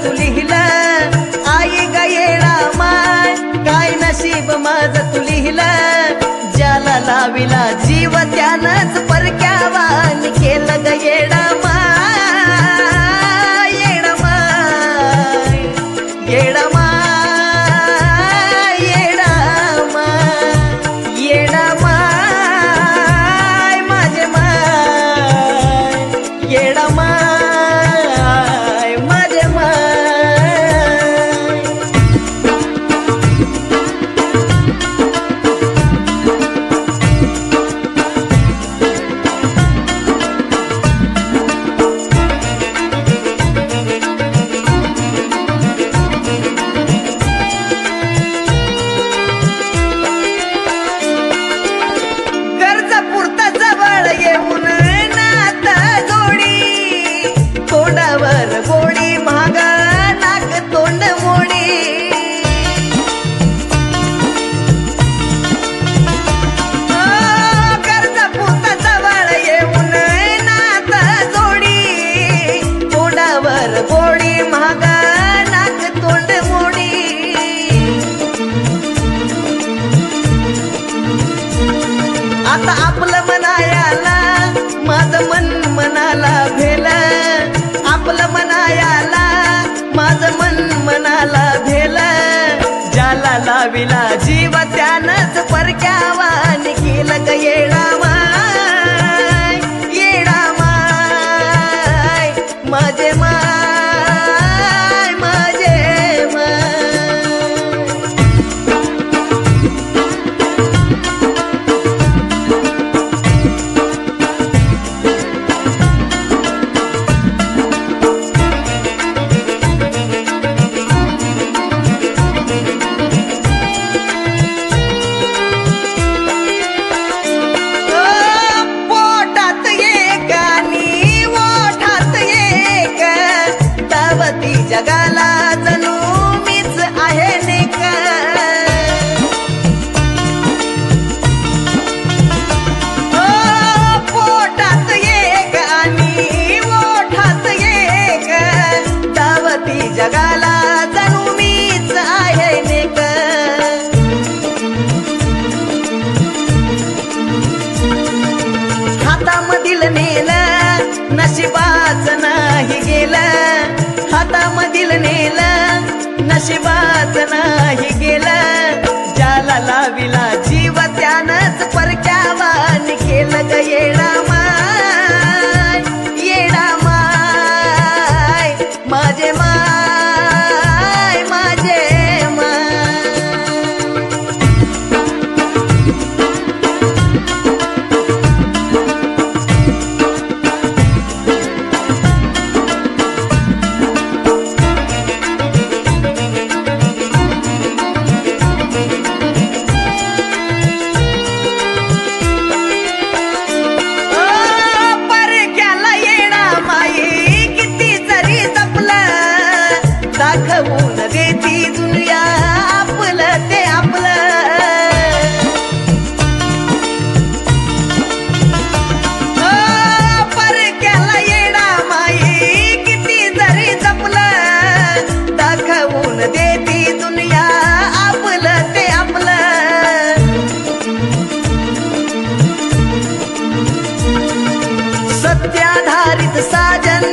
तू लिहिलं आई ग येडा माय काय नशीब माझं तू लिहिलं ज्याला लाविला जीव त्यानंच परक्यावान केलं ग येडा माय येडा माय येडा माय येडा माय येडा माय माझे माय येडा माय माझे माय गोडी महागा नाक तोंड मोडी आता आपलं मनायाला माझं मन मनाला भेल आपलं मनायाला माझं मन मनाला भेल ज्याला लाविला जीव त्यानंच परक्यावान केलं ग येडा माय येडा माय माझे माय जगाला जणू मीच आहे नेक पोटात एक आणि ओठात एक धावती जगाला जणू मीच आहे नेक हातामधील नेलं नशिबाच नाही गेलं हातामधील नेलं नशिबाच नाही गेलं ज्याला लाविला जीव त्यानंच परक्यावान केलं ग येडा माय येडा माय माझे माय माझे दाखवून देती दुनिया आपलं ते आपलं परक्याला येडा माई किती जरी जपलं दाखवून देती दुनिया आपलं ते आपलं सत्याधारित साजन